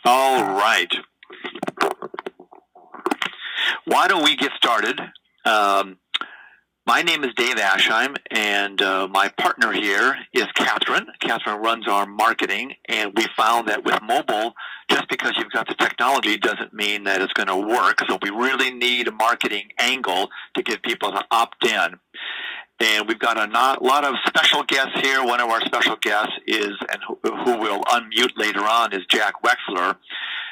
All right. Why don't we get started? My name is Dave Ashheim, and my partner here is Catherine. Catherine runs our marketing, and we found that with mobile, just because you've got the technology doesn't mean that it's going to work. So we really need a marketing angle to get people to opt in. And we've got a lot of special guests here. One of our special guests is, and who will unmute later on, is Jack Wexler.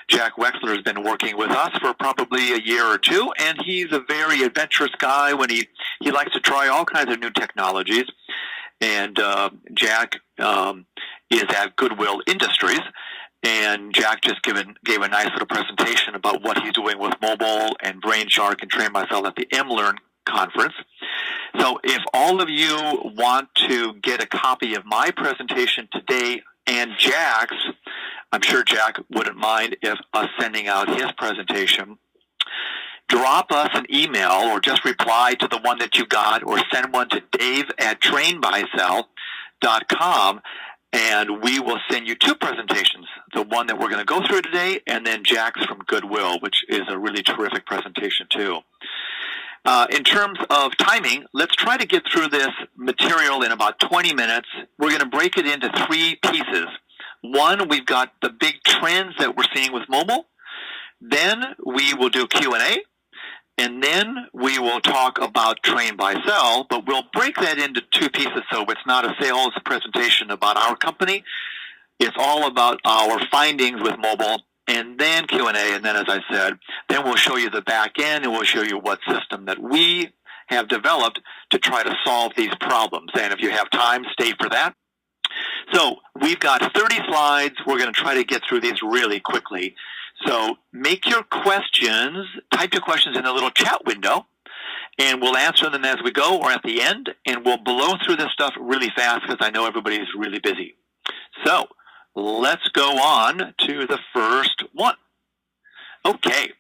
Jack Wexler has been working with us for probably a year or two, and he's a very adventurous guy when he likes to try all kinds of new technologies. And Jack is at Goodwill Industries, and Jack just gave a nice little presentation about what he's doing with mobile and BrainShark and Train Myself at the MLearn conference. So if all of you want to get a copy of my presentation today and Jack's, I'm sure Jack wouldn't mind if us sending out his presentation. Drop us an email or just reply to the one that you got or send one to dave@trainmyself.com and we will send you two presentations. The one that we're going to go through today and then Jack's from Goodwill, which is a really terrific presentation too. In terms of timing, let's try to get through this material in about 20 minutes. We're going to break it into three pieces. One, we've got the big trends that we're seeing with mobile. Then we will do Q&A. And then we will talk about Train by Sell, but we'll break that into two pieces so it's not a sales presentation about our company. It's all about our findings with mobile, and then Q&A, and then, as I said, then we'll show you the back end, and we'll show you what system that we have developed to try to solve these problems. And if you have time, stay for that. So we've got 30 slides. We're going to try to get through these really quickly. So make your questions, type your questions in the little chat window, and we'll answer them as we go or at the end, and we'll blow through this stuff really fast because I know everybody's really busy. So let's go on to the first one. Okay,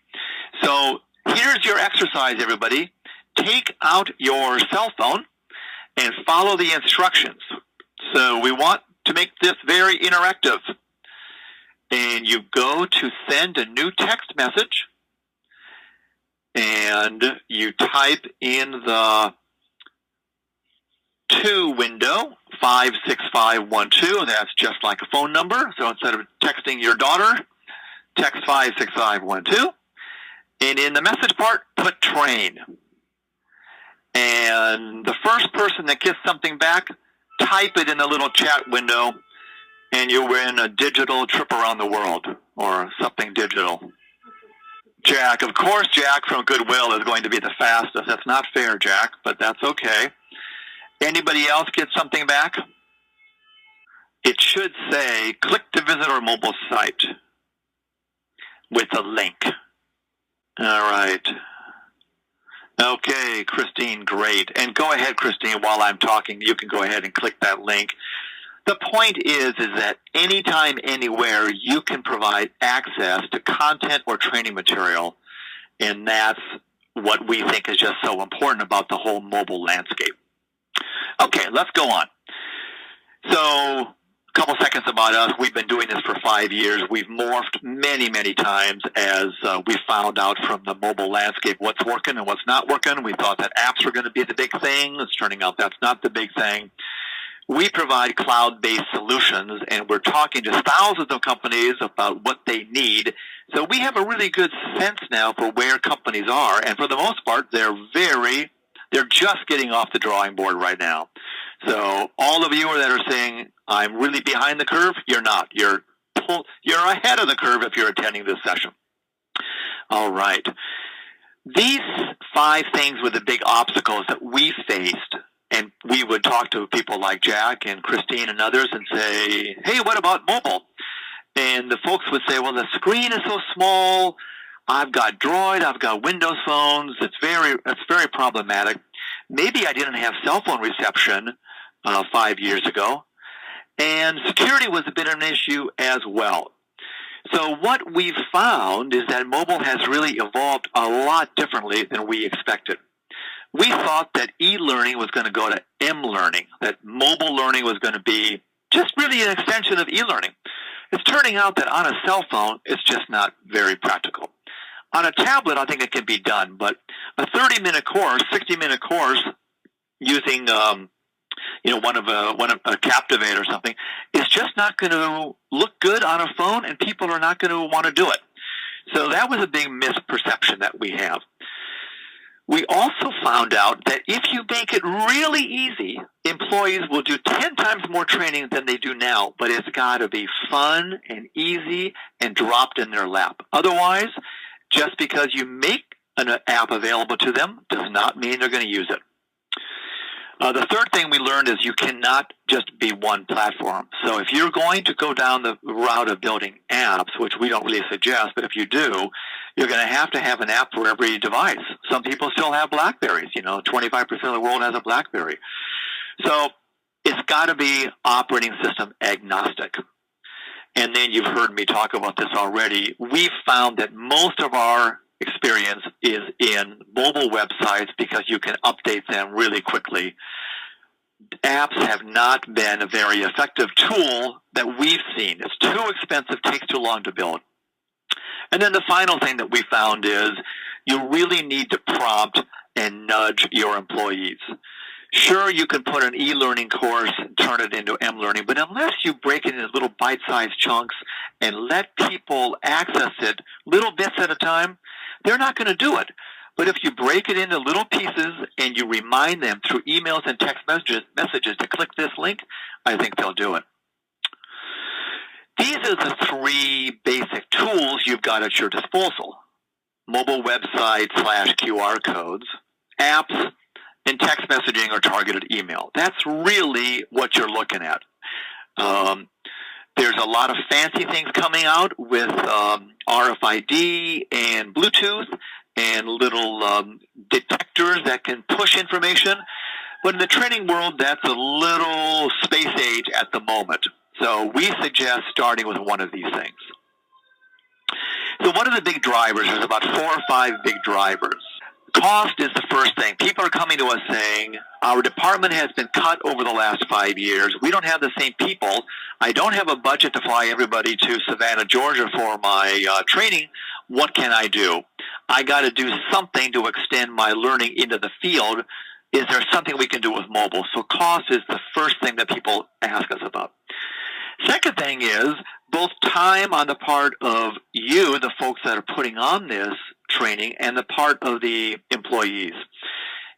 so here's your exercise, everybody. Take out your cell phone and follow the instructions. So we want to make this very interactive. And you go to send a new text message, and you type in the to window, 56512. That's just like a phone number. So instead of texting your daughter, text 56512. And in the message part, put train. And the first person that gets something back, type it in the little chat window, and you win a digital trip around the world or something digital. Jack, of course, Jack from Goodwill is going to be the fastest. That's not fair, Jack, but that's okay. Anybody else get something back? It should say, click to visit our mobile site with a link. All right. Okay, Christine, great. And go ahead, Christine, while I'm talking, you can go ahead and click that link. The point is that anytime, anywhere, you can provide access to content or training material, and that's what we think is just so important about the whole mobile landscape. Okay, let's go on. So a couple seconds about us. We've been doing this for 5 years. We've morphed many, many times as we found out from the mobile landscape what's working and what's not working. We thought that apps were going to be the big thing. It's turning out that's not the big thing. We provide cloud-based solutions, and we're talking to thousands of companies about what they need. So we have a really good sense now for where companies are, and for the most part, they're just getting off the drawing board right now. So all of you that are saying, I'm really behind the curve, you're not. You're ahead of the curve if you're attending this session. All right. These 5 things were the big obstacles that we faced. And we would talk to people like Jack and Christine and others and say, hey, what about mobile? And the folks would say, well, the screen is so small. I've got Droid. I've got Windows phones. It's very problematic. Maybe I didn't have cell phone reception 5 years ago. And security was a bit of an issue as well. So what we've found is that mobile has really evolved a lot differently than we expected. We thought that e-learning was going to go to M-learning, that mobile learning was going to be just really an extension of e-learning. It's turning finding out that on a cell phone, it's just not very practical. On a tablet, I think it can be done, but a 30-minute course, 60-minute course using one of a Captivate or something is just not going to look good on a phone, and people are not going to want to do it. So that was a big misperception that we have. We also found out that if you make it really easy, employees will do 10 times more training than they do now, but it's got to be fun and easy and dropped in their lap. Otherwise, just because you make an app available to them does not mean they're going to use it. The third thing we learned is you cannot just be one platform. So if you're going to go down the route of building apps, which we don't really suggest, but if you do, you're going to have an app for every device. Some people still have BlackBerries. 25% of the world has a BlackBerry. So it's got to be operating system agnostic. And then you've heard me talk about this already. We've found that most of our experience is in mobile websites because you can update them really quickly. Apps have not been a very effective tool that we've seen. It's too expensive, takes too long to build. And then the final thing that we found is you really need to prompt and nudge your employees. Sure, you can put an e-learning course and turn it into M-learning, but unless you break it into little bite-sized chunks and let people access it little bits at a time, they're not going to do it. But if you break it into little pieces and you remind them through emails and text messages to click this link, I think they'll do it. These are the three basic tools you've got at your disposal: mobile website / QR codes, apps, and text messaging or targeted email. That's really what you're looking at. There's a lot of fancy things coming out with RFID and Bluetooth and little detectors that can push information. But in the training world, that's a little space age at the moment. So we suggest starting with one of these things. So what are the big drivers? There's about 4 or 5 big drivers. Cost is the first thing. People are coming to us saying, our department has been cut over the last 5 years. We don't have the same people. I don't have a budget to fly everybody to Savannah, Georgia for my training. What can I do? I got to do something to extend my learning into the field. Is there something we can do with mobile? So cost is the first thing that people ask us about. Second thing is both time on the part of you, the folks that are putting on this training, and the part of the employees.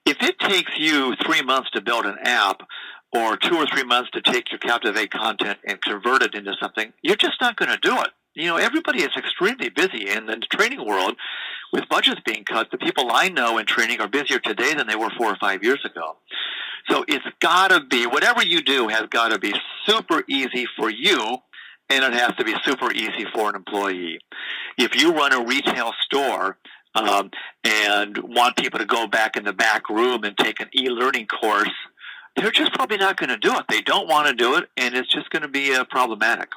If it takes you 3 months to build an app or 2 or 3 months to take your Captivate content and convert it into something, you're just not going to do it. Everybody is extremely busy in the training world with budgets being cut. The people I know in training are busier today than they were 4 or 5 years ago. So it's got to be, whatever you do has got to be super easy for you, and it has to be super easy for an employee. If you run a retail store and want people to go back in the back room and take an e-learning course, they're just probably not going to do it. They don't want to do it, and it's just going to be problematic.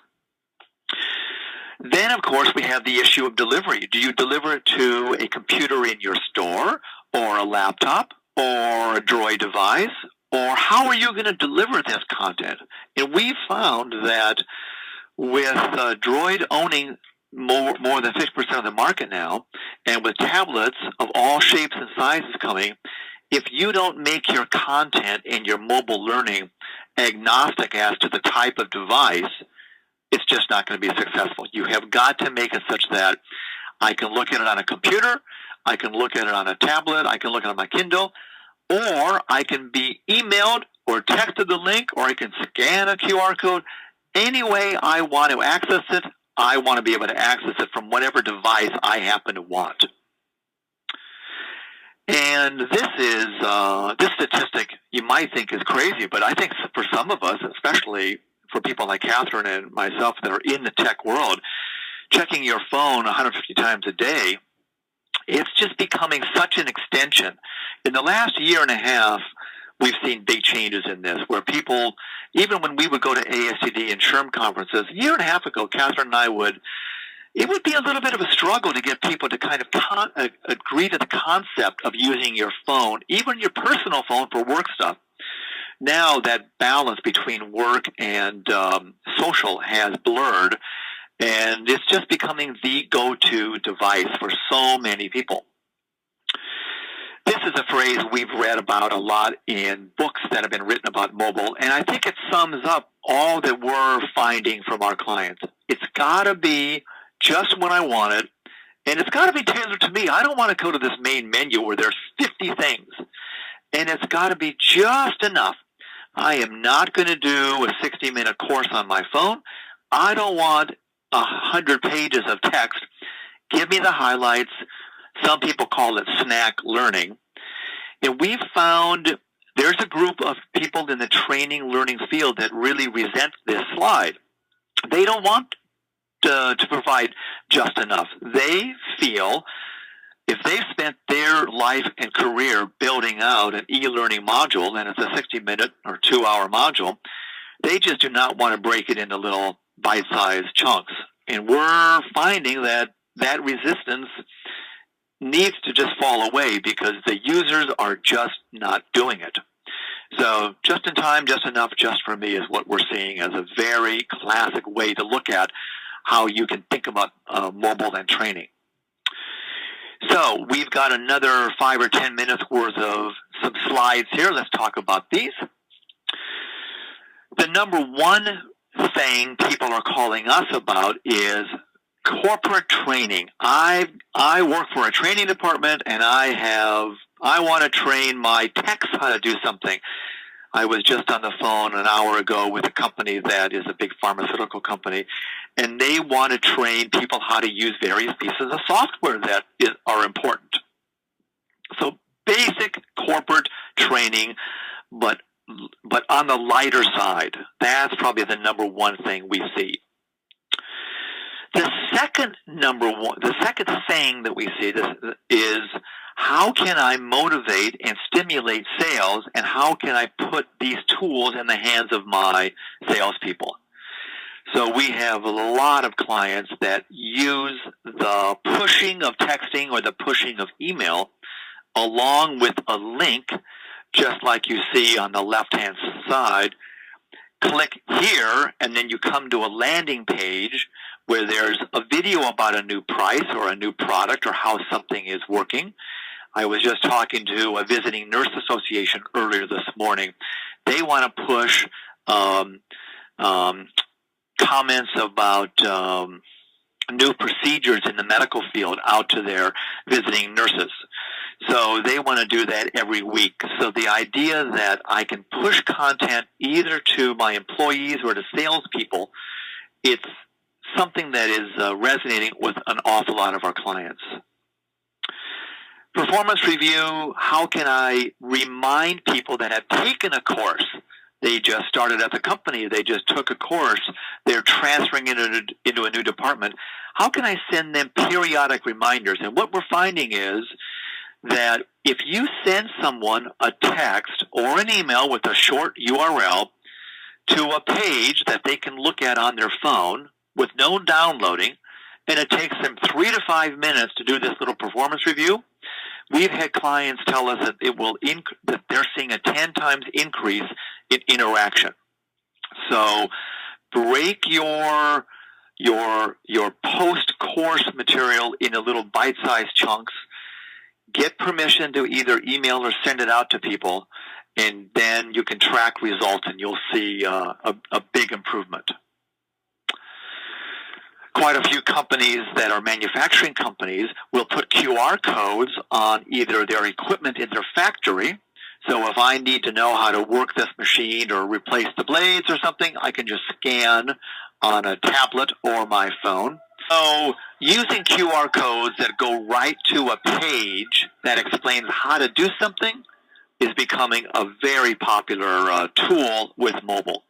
Then, of course, we have the issue of delivery. Do you deliver it to a computer in your store or a laptop or a Droid device? Or how are you going to deliver this content? And we've found that with Droid owning more than 50% of the market now, and with tablets of all shapes and sizes coming, if you don't make your content and your mobile learning agnostic as to the type of device, it's just not going to be successful. You have got to make it such that I can look at it on a computer, I can look at it on a tablet, I can look at it on my Kindle, or I can be emailed or texted the link, or I can scan a QR code. Any way I want to access it, I want to be able to access it from whatever device I happen to want. And this statistic you might think is crazy, but I think for some of us, especially for people like Catherine and myself that are in the tech world, checking your phone 150 times a day, it's just becoming such an extension. In the last year and a half, we've seen big changes in this, where people, even when we would go to ASCD and SHRM conferences, a year and a half ago, Catherine and I it would be a little bit of a struggle to get people to kind of agree to the concept of using your phone, even your personal phone, for work stuff. Now that balance between work and social has blurred, And it's just becoming the go-to device for so many people. This is a phrase we've read about a lot in books that have been written about mobile, and I think it sums up all that we're finding from our clients. It's got to be just when I want it, and it's got to be tailored to me. I don't want to go to this main menu where there's 50 things, and it's got to be just enough. I am not going to do a 60-minute course on my phone. I don't want 100 pages of text. Give me the highlights. Some people call it snack learning. And we've found there's a group of people in the training learning field that really resent this slide. They don't want to provide just enough. They feel if they've spent their life and career building out an e-learning module, and it's a 60-minute or 2-hour module, they just do not want to break it into little bite-sized chunks. And we're finding that resistance needs to just fall away because the users are just not doing it. So just in time, just enough, just for me is what we're seeing as a very classic way to look at how you can think about mobile and training. So we've got another 5 or 10 minutes worth of some slides here. Let's talk about these. The number one thing people are calling us about is corporate training. I work for a training department, and I want to train my techs how to do something. I was just on the phone an hour ago with a company that is a big pharmaceutical company, and they want to train people how to use various pieces of software that are important. So basic corporate training, but on the lighter side. That's probably the number one thing we see. The second thing that we see is how can I motivate and stimulate sales, and how can I put these tools in the hands of my salespeople? So we have a lot of clients that use the pushing of texting or the pushing of email along with a link, just like you see on the left-hand side. Click here, and then you come to a landing page where there's a video about a new price or a new product or how something is working. I was just talking to a visiting nurse association earlier this morning. They want to push comments about new procedures in the medical field out to their visiting nurses. So they want to do that every week. So the idea that I can push content either to my employees or to salespeople, it's something that is resonating with an awful lot of our clients. Performance review, how can I remind people that have taken a course? They just started at the company, they just took a course, they're transferring into a new department. How can I send them periodic reminders? And what we're finding is that if you send someone a text or an email with a short URL to a page that they can look at on their phone with no downloading, and it takes them 3 to 5 minutes to do this little performance review, we've had clients tell us that that they're seeing a 10 times increase in interaction. So break your post-course material into little bite-sized chunks. Get permission to either email or send it out to people, and then you can track results, and you'll see a big improvement. Quite a few companies that are manufacturing companies will put QR codes on either their equipment in their factory. So if I need to know how to work this machine or replace the blades or something, I can just scan on a tablet or my phone. So using QR codes that go right to a page that explains how to do something is becoming a very popular tool with mobile.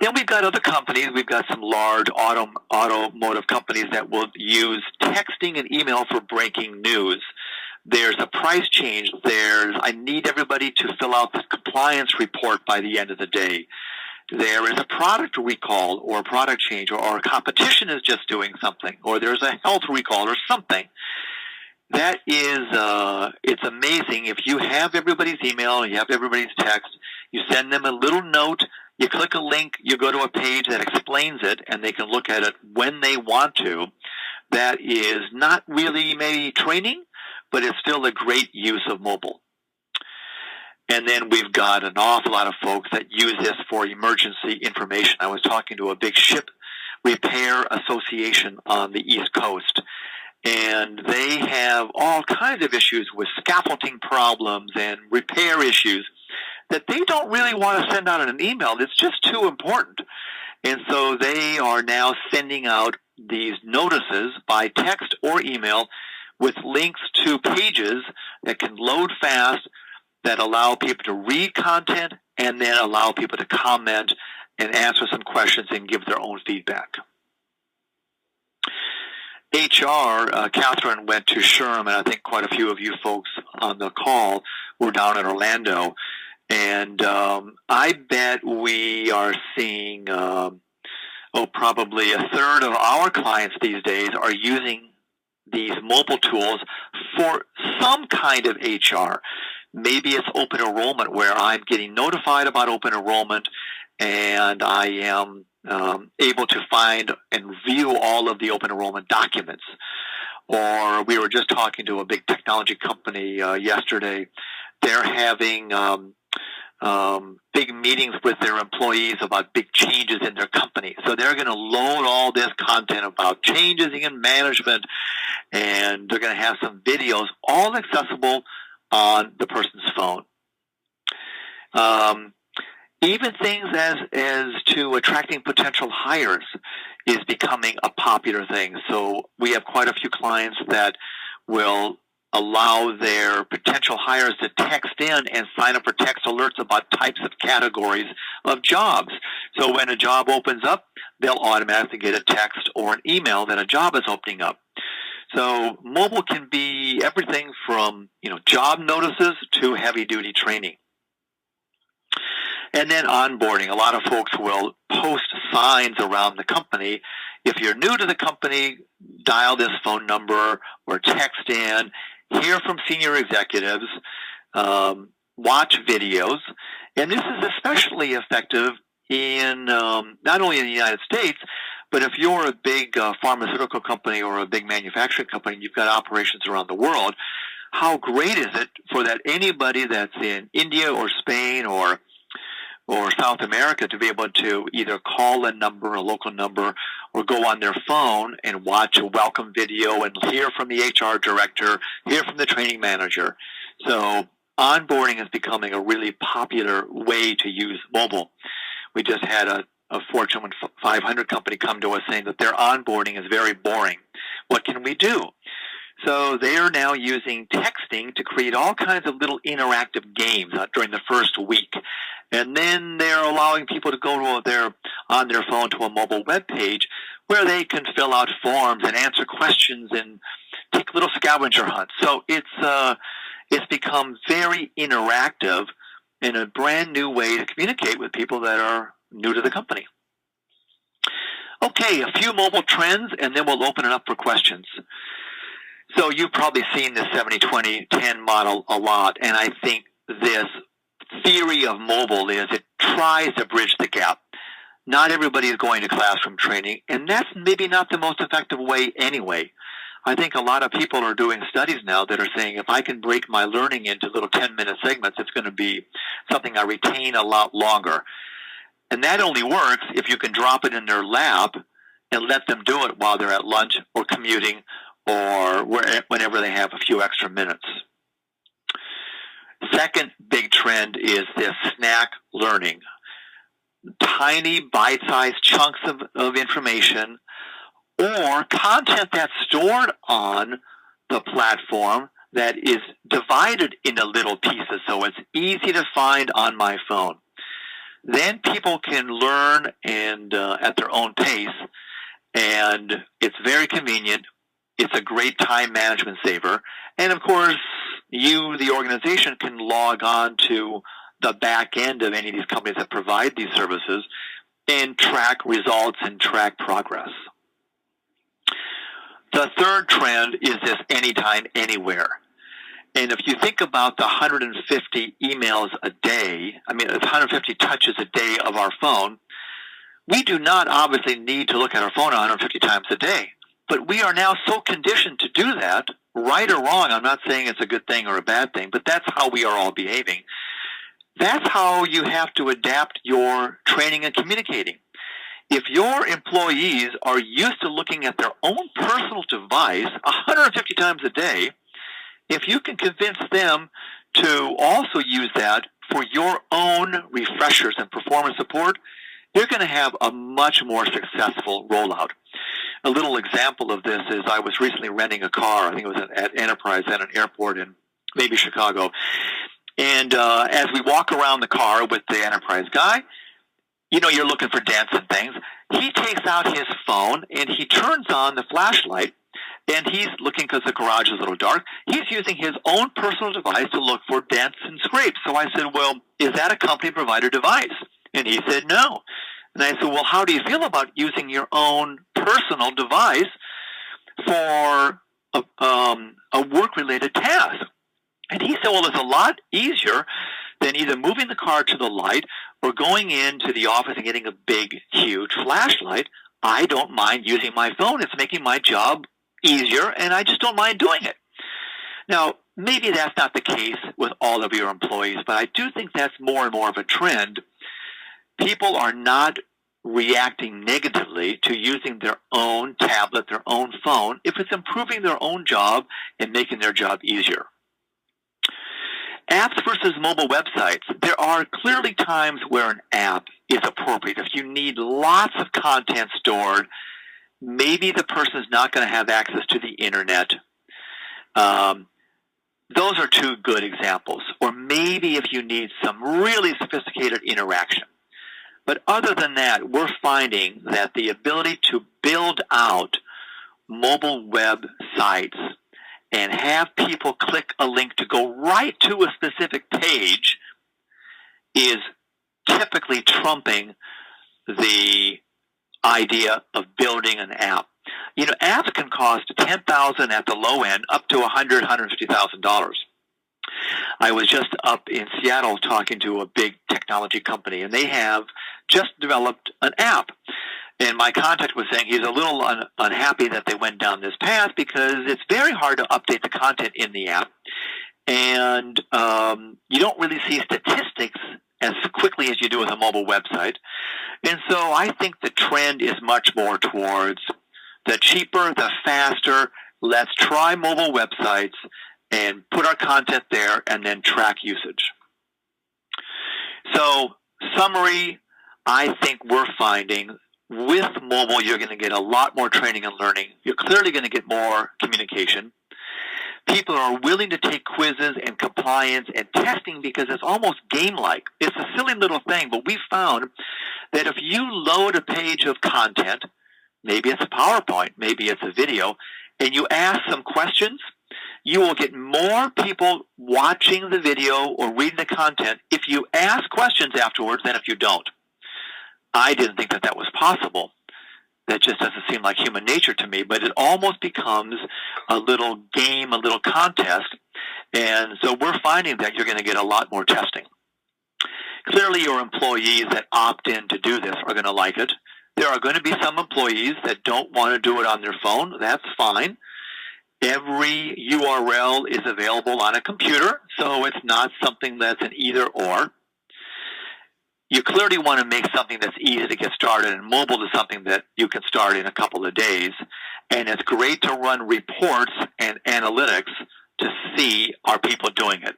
Then we've got other companies. We've got some large automotive companies that will use texting and email for breaking news. There's a price change. I need everybody to fill out this compliance report by the end of the day. There is a product recall or a product change, or our competition is just doing something, or there's a health recall or something. That is, it's amazing. If you have everybody's email, you have everybody's text, you send them a little note, You click a link, you go to a page that explains it, and they can look at it when they want to. That is not really maybe training, but it's still a great use of mobile. And then we've got an awful lot of folks that use this for emergency information. I was talking to a big ship repair association on the East Coast, and they have all kinds of issues with scaffolding problems and repair issues that they don't really want to send out in an email. It's just too important. And so they are now sending out these notices by text or email with links to pages that can load fast, that allow people to read content, and then allow people to comment and answer some questions and give their own feedback. HR, Catherine went to SHRM, and I think quite a few of you folks on the call were down in Orlando. And I bet we are seeing, probably a third of our clients these days are using these mobile tools for some kind of HR. Maybe it's open enrollment, where I'm getting notified about open enrollment, and I am able to find and view all of the open enrollment documents. Or we were just talking to a big technology company yesterday. They're having big meetings with their employees about big changes in their company. So they're going to load all this content about changes in management, and they're going to have some videos, all accessible on the person's phone. Even things as to attracting potential hires is becoming a popular thing. So we have quite a few clients that will allow their potential hires to text in and sign up for text alerts about types of categories of jobs. So when a job opens up, they'll automatically get a text or an email that a job is opening up. So mobile can be everything from, job notices to heavy-duty training. And then onboarding. A lot of folks will post signs around the company. If you're new to the company, dial this phone number or text in, hear from senior executives, watch videos. And this is especially effective in not only in the United States, but if you're a big pharmaceutical company or a big manufacturing company and you've got operations around the world, how great is it for that anybody that's in India or Spain or South America to be able to either call a local number, or go on their phone and watch a welcome video and hear from the HR director, hear from the training manager. So onboarding is becoming a really popular way to use mobile. We just had a Fortune 500 company come to us saying that their onboarding is very boring. What can we do? So they are now using texting to create all kinds of little interactive games during the first week. And then they're allowing people to go on their phone to a mobile web page where they can fill out forms and answer questions and take little scavenger hunts. So it's become very interactive and a brand new way to communicate with people that are new to the company. Okay, a few mobile trends, and then we'll open it up for questions. So you've probably seen the 70-20-10 model a lot, and I think this theory of mobile is it tries to bridge the gap. Not everybody is going to classroom training, and that's maybe not the most effective way anyway. I think a lot of people are doing studies now that are saying if I can break my learning into little 10-minute segments, it's going to be something I retain a lot longer. And that only works if you can drop it in their lab and let them do it while they're at lunch or commuting or whenever they have a few extra minutes. Second big trend is this snack learning. Tiny bite-sized chunks of information or content that's stored on the platform that is divided into little pieces so it's easy to find on my phone. Then people can learn at their own pace, and it's very convenient. It's a great time management saver. And of course, you, the organization, can log on to the back end of any of these companies that provide these services and track results and track progress. The third trend is this anytime, anywhere. And if you think about the 150 emails a day, I mean, it's 150 touches a day of our phone, we do not obviously need to look at our phone 150 times a day. But we are now so conditioned to do that, right or wrong. I'm not saying it's a good thing or a bad thing, but that's how we are all behaving. That's how you have to adapt your training and communicating. If your employees are used to looking at their own personal device 150 times a day, if you can convince them to also use that for your own refreshers and performance support, you're going to have a much more successful rollout. A little example of this is I was recently renting a car. I think it was at Enterprise at an airport in maybe Chicago. And as we walk around the car with the Enterprise guy, you know, you're looking for dents and things. He takes out his phone and he turns on the flashlight, and he's looking because the garage is a little dark. He's using his own personal device to look for dents and scrapes. So I said, well, is that a company-provided device? And he said, no. And I said, well, how do you feel about using your own personal device for a work-related task? And he said, well, it's a lot easier than either moving the car to the light or going into the office and getting a big, huge flashlight. I don't mind using my phone. It's making my job easier, and I just don't mind doing it. Now, maybe that's not the case with all of your employees, but I do think that's more and more of a trend. People are not reacting negatively to using their own tablet, their own phone, if it's improving their own job and making their job easier. Apps versus mobile websites. There are clearly times where an app is appropriate. If you need lots of content stored, maybe the person is not going to have access to the internet. Those are two good examples. Or maybe if you need some really sophisticated interaction. But other than that, we're finding that the ability to build out mobile web sites and have people click a link to go right to a specific page is typically trumping the idea of building an app. You know, apps can cost $10,000 at the low end, up to $100,000, $150,000. I was just up in Seattle talking to a big technology company, and they have just developed an app. And my contact was saying he's a little unhappy that they went down this path because it's very hard to update the content in the app. And you don't really see statistics as quickly as you do with a mobile website. And so I think the trend is much more towards the cheaper, the faster, let's try mobile websites and put our content there and then track usage. So, summary, I think we're finding with mobile you're going to get a lot more training and learning. You're clearly going to get more communication. People are willing to take quizzes and compliance and testing because it's almost game-like. It's a silly little thing, but we found that if you load a page of content, maybe it's a PowerPoint, maybe it's a video, and you ask some questions, you will get more people watching the video or reading the content if you ask questions afterwards than if you don't. I didn't think that that was possible. That just doesn't seem like human nature to me, but it almost becomes a little game, a little contest, and so we're finding that you're going to get a lot more testing. Clearly, your employees that opt in to do this are going to like it. There are going to be some employees that don't want to do it on their phone. That's fine. Every URL is available on a computer, so it's not something that's an either or. You clearly want to make something that's easy to get started, and mobile is something that you can start in a couple of days. And it's great to run reports and analytics to see are people doing it.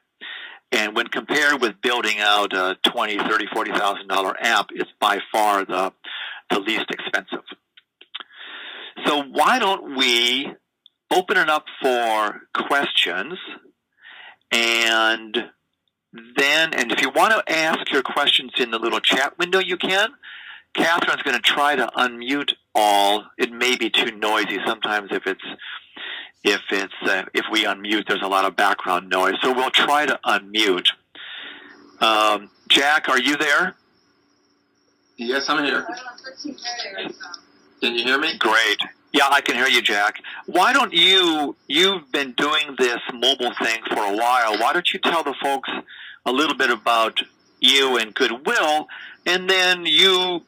And when compared with building out a $20,000, $30,000, $40,000 app, it's by far the least expensive. So why don't we open it up for questions, and if you want to ask your questions in the little chat window, you can. Catherine's going to try to unmute all. It may be too noisy sometimes if we unmute, there's a lot of background noise. So we'll try to unmute. Jack, are you there? Yes, I'm here. Can you hear me? Great. Yeah, I can hear you, Jack. Why don't you've been doing this mobile thing for a while. Why don't you tell the folks a little bit about you and Goodwill, and then you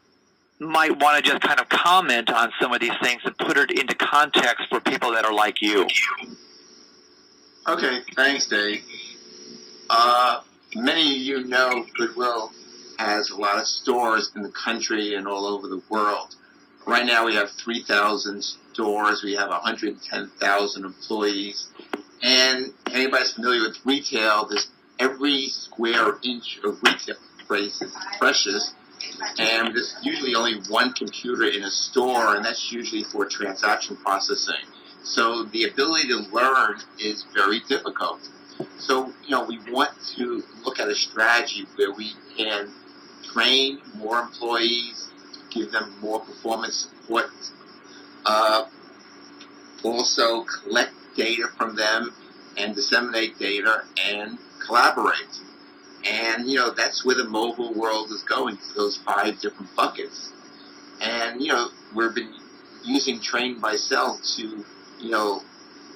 might want to just kind of comment on some of these things and put it into context for people that are like you. Okay, thanks, Dave. Many of you know Goodwill has a lot of stores in the country and all over the world. Right now we have 3,000 stores. We have 110,000 employees. And anybody's familiar with retail, every square inch of retail space is precious. And there's usually only one computer in a store, and that's usually for transaction processing. So the ability to learn is very difficult. So, we want to look at a strategy where we can train more employees, give them more performance support, also collect data from them and disseminate data and collaborate. And, that's where the mobile world is going, to those 5 different buckets. And, we've been using Train by Cell to,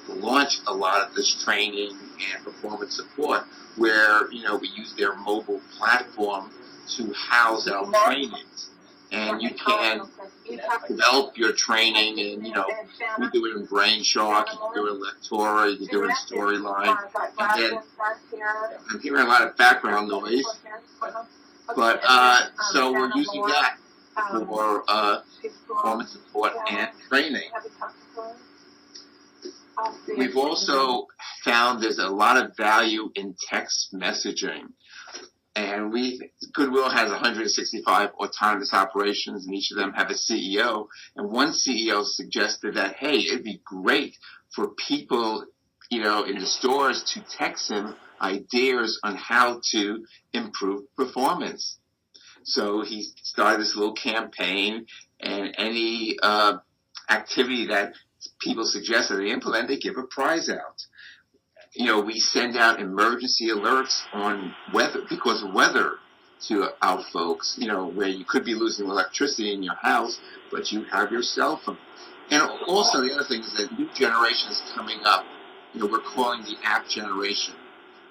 launch a lot of this training and performance support where, we use their mobile platform to house our trainings. And you can develop your training and, you do it in Brain Shark, you can do it in Lectora, you can do it in Storyline. And then I'm hearing a lot of background noise, but so we're using that for performance support and training. We've also found there's a lot of value in text messaging. And Goodwill has 165 autonomous operations, and each of them have a CEO. And one CEO suggested that, hey, it'd be great for people, in the stores to text him ideas on how to improve performance. So he started this little campaign, and any activity that people suggest that they implement, they give a prize out. We send out emergency alerts on weather, because of weather, to our folks, where you could be losing electricity in your house, but you have your cell phone. And also the other thing is that new generations coming up, we're calling the app generation.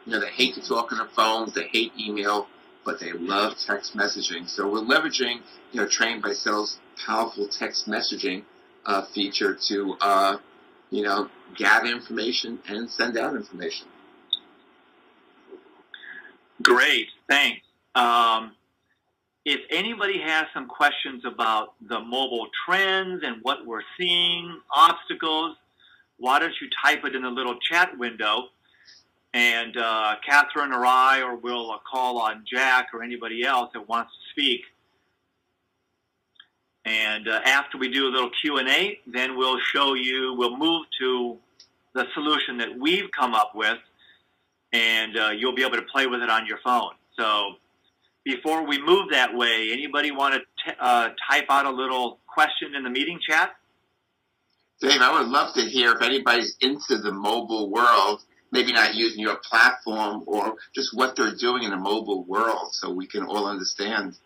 They hate to talk on their phones, they hate email, but they love text messaging. So we're leveraging, Train by Cell's powerful text messaging feature to, gather information and send out information. Great, thanks. If anybody has some questions about the mobile trends and what we're seeing, obstacles, why don't you type it in the little chat window, and Catherine or I, or we'll call on Jack or anybody else that wants to speak. And after we do a little Q&A, then we'll move to the solution that we've come up with, and you'll be able to play with it on your phone. So before we move that way, anybody want to type out a little question in the meeting chat? Dave, I would love to hear if anybody's into the mobile world, maybe not using your platform, or just what they're doing in the mobile world so we can all understand.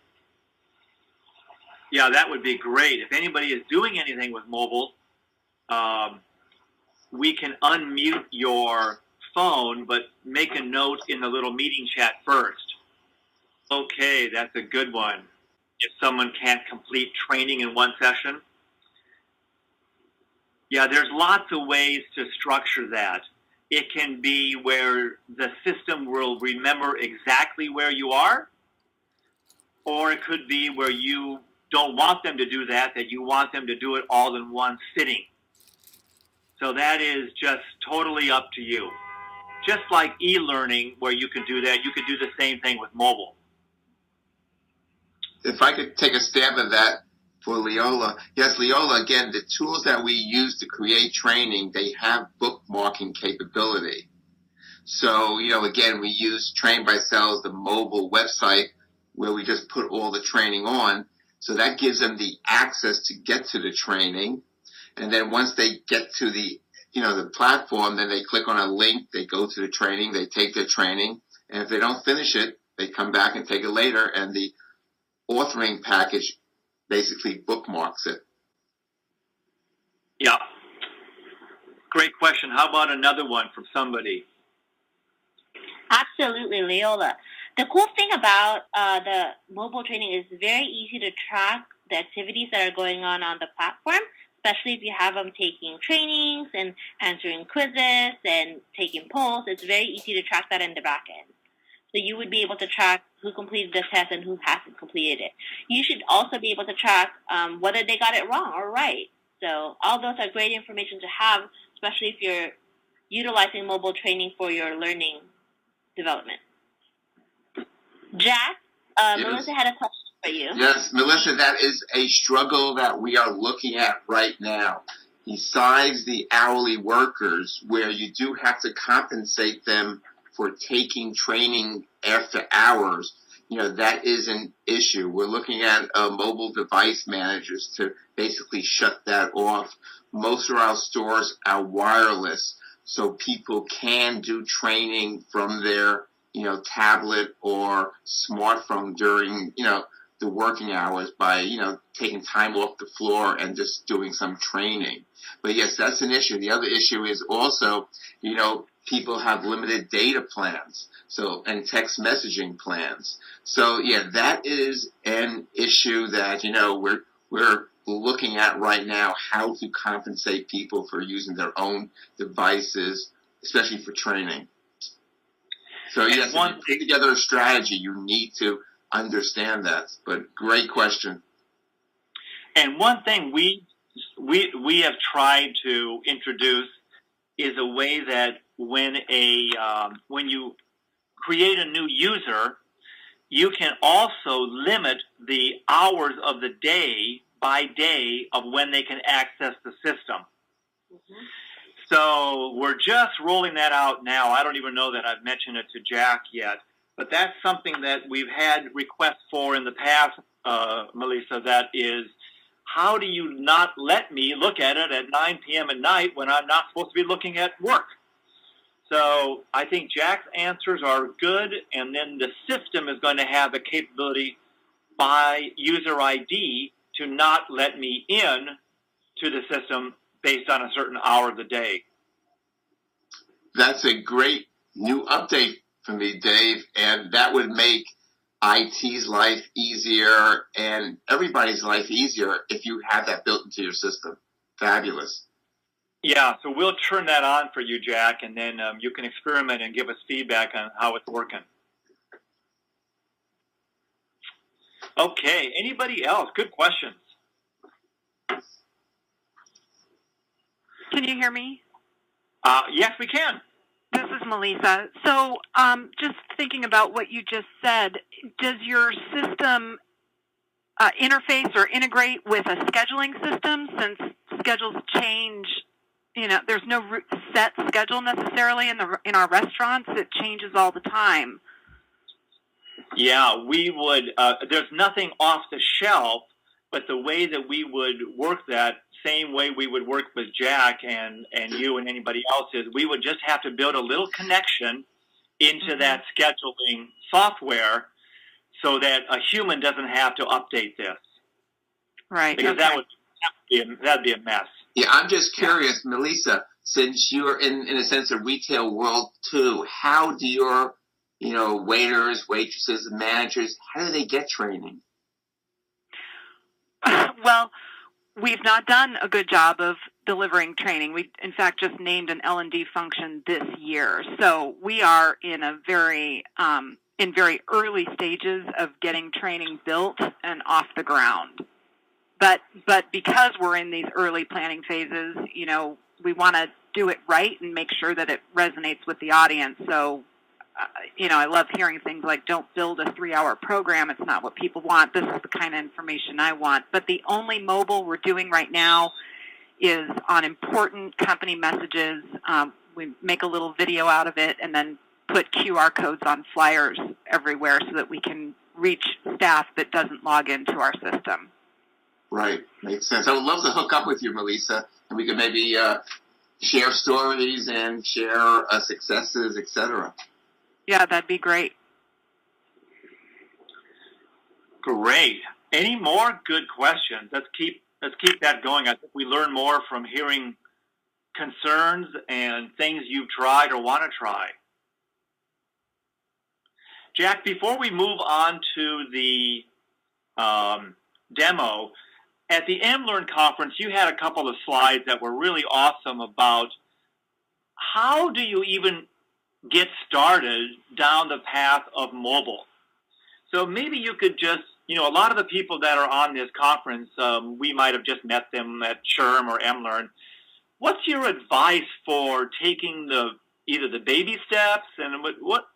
Yeah, that would be great. If anybody is doing anything with mobile, we can unmute your phone, but make a note in the little meeting chat first. Okay, that's a good one. If someone can't complete training in one session. Yeah, there's lots of ways to structure that. It can be where the system will remember exactly where you are, or it could be where you don't want them to do that you want them to do it all in one sitting. So that is just totally up to you. Just like e-learning, where you can do that, you could do the same thing with mobile. If I could take a stab at that for Leola. Yes, Leola, again, the tools that we use to create training, they have bookmarking capability. So, again, we use Train by Cell, the mobile website, where we just put all the training on. So that gives them the access to get to the training. And then once they get to the platform, then they click on a link, they go to the training, they take their training. And if they don't finish it, they come back and take it later. And the authoring package basically bookmarks it. Yeah. Great question. How about another one from somebody? Absolutely, Leola. The cool thing about the mobile training is very easy to track the activities that are going on the platform, especially if you have them taking trainings and answering quizzes and taking polls. It's very easy to track that in the back end. So you would be able to track who completed the test and who hasn't completed it. You should also be able to track whether they got it wrong or right. So all those are great information to have, especially if you're utilizing mobile training for your learning development. Jack, Yes. Melissa had a question for you. Yes, Melissa, that is a struggle that we are looking at right now. Besides the hourly workers, where you do have to compensate them for taking training after hours, that is an issue. We're looking at mobile device managers to basically shut that off. Most of our stores are wireless, so people can do training from their tablet or smartphone during, the working hours by, taking time off the floor and just doing some training. But yes, that's an issue. The other issue is also, people have limited data plans, and text messaging plans. So yeah, that is an issue that, we're looking at right now, how to compensate people for using their own devices, especially for training. So yes, if you put together a strategy, you need to understand that. But great question. And one thing we have tried to introduce is a way that when you create a new user, you can also limit the hours of the day by day of when they can access the system. Mm-hmm. So we're just rolling that out now. I don't even know that I've mentioned it to Jack yet, but that's something that we've had requests for in the past, Melissa, that is, how do you not let me look at it at 9 p.m. at night when I'm not supposed to be looking at work? So I think Jack's answers are good, and then the system is going to have the capability by user ID to not let me in to the system based on a certain hour of the day. That's a great new update for me, Dave, and that would make IT's life easier and everybody's life easier if you have that built into your system. Fabulous. Yeah, so we'll turn that on for you, Jack, and then you can experiment and give us feedback on how it's working. Okay, anybody else? Good questions. Can you hear me? Yes, we can. This is Melissa. So just thinking about what you just said, does your system interface or integrate with a scheduling system? Since schedules change, there's no set schedule necessarily in our restaurants. It changes all the time. Yeah, we would. There's nothing off the shelf, but the way that we would work that, same way we would work with Jack and you and anybody else, is we would just have to build a little connection into that scheduling software so that a human doesn't have to update this. Right. Because that'd be a mess. Yeah, I'm just curious, Melissa, since you're in a sense a retail world too, how do your waiters, waitresses, and managers, how do they get training? Well, we've not done a good job of delivering training. We, in fact, just named an L&D function this year. So we are in a very early stages of getting training built and off the ground. But because we're in these early planning phases, we want to do it right and make sure that it resonates with the audience. So, I love hearing things like, don't build a 3-hour program. It's not what people want. This is the kind of information I want. But the only mobile we're doing right now is on important company messages. We make a little video out of it and then put QR codes on flyers everywhere so that we can reach staff that doesn't log into our system. Right. Makes sense. I would love to hook up with you, Melissa, and we could maybe share stories and share successes, etc. Yeah, that'd be great. Great. Any more good questions? Let's keep Let's keep that going. I think we learn more from hearing concerns and things you've tried or want to try. Jack, before we move on to the demo, at the MLearn conference, you had a couple of slides that were really awesome about how do you even get started down the path of mobile. So maybe you could just, a lot of the people that are on this conference, we might have just met them at SHRM or MLearn. What's your advice for taking either the baby steps, and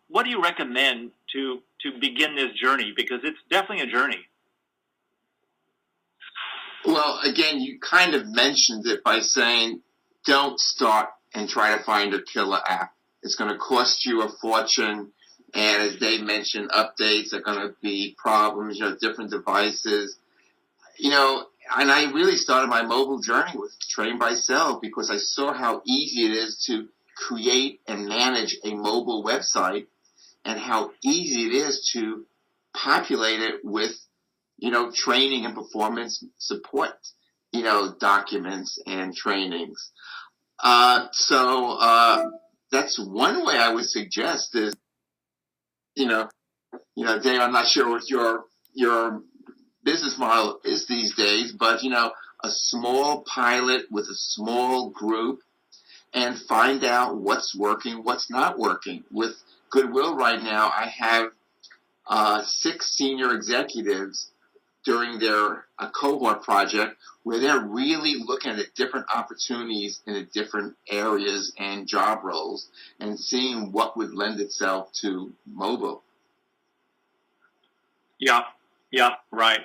what do you recommend to begin this journey? Because it's definitely a journey. Well, again, you kind of mentioned it by saying don't start and try to find a killer app. It's going to cost you a fortune. And as Dave mentioned, updates are going to be problems, different devices. And I really started my mobile journey with Train by Cell because I saw how easy it is to create and manage a mobile website and how easy it is to populate it with, training and performance support, documents and trainings. So that's one way I would suggest is, Dave, I'm not sure what your business model is these days, but, a small pilot with a small group and find out what's working, what's not working. With Goodwill right now, I have 6 senior executives during their cohort project where they're really looking at different opportunities in the different areas and job roles and seeing what would lend itself to mobile. Yeah, right.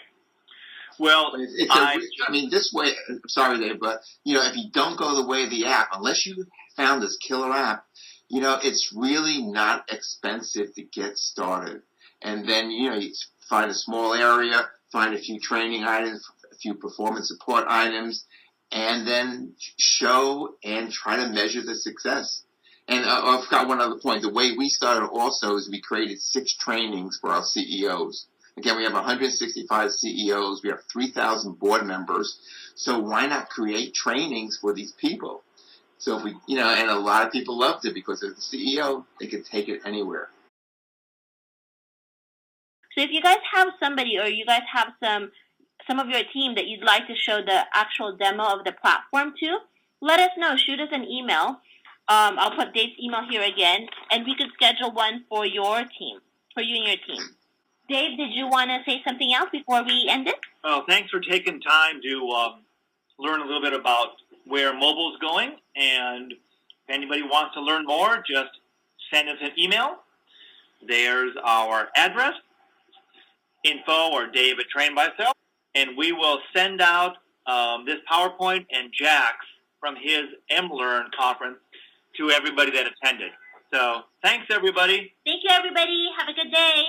Well, this way, I'm sorry, Dave, but, if you don't go the way of the app, unless you found this killer app, it's really not expensive to get started. And then, you find a small area, find a few training items, a few performance support items, and then show and try to measure the success. And I forgot one other point. The way we started also is we created 6 trainings for our CEOs. Again, we have 165 CEOs. We have 3,000 board members. So why not create trainings for these people? So if we, and a lot of people loved it because as the CEO, they could take it anywhere. So if you guys have somebody or you guys have some of your team that you'd like to show the actual demo of the platform to, let us know. Shoot us an email. I'll put Dave's email here again, and we could schedule one for your team, for you and your team. Dave, did you want to say something else before we end it? Well, thanks for taking time to learn a little bit about where mobile's going. And if anybody wants to learn more, just send us an email. There's our address, info or Dave at Train by Cell. And we will send out this PowerPoint and Jack's from his MLearn conference to everybody that attended. So thanks, everybody. Thank you, everybody. Have a good day.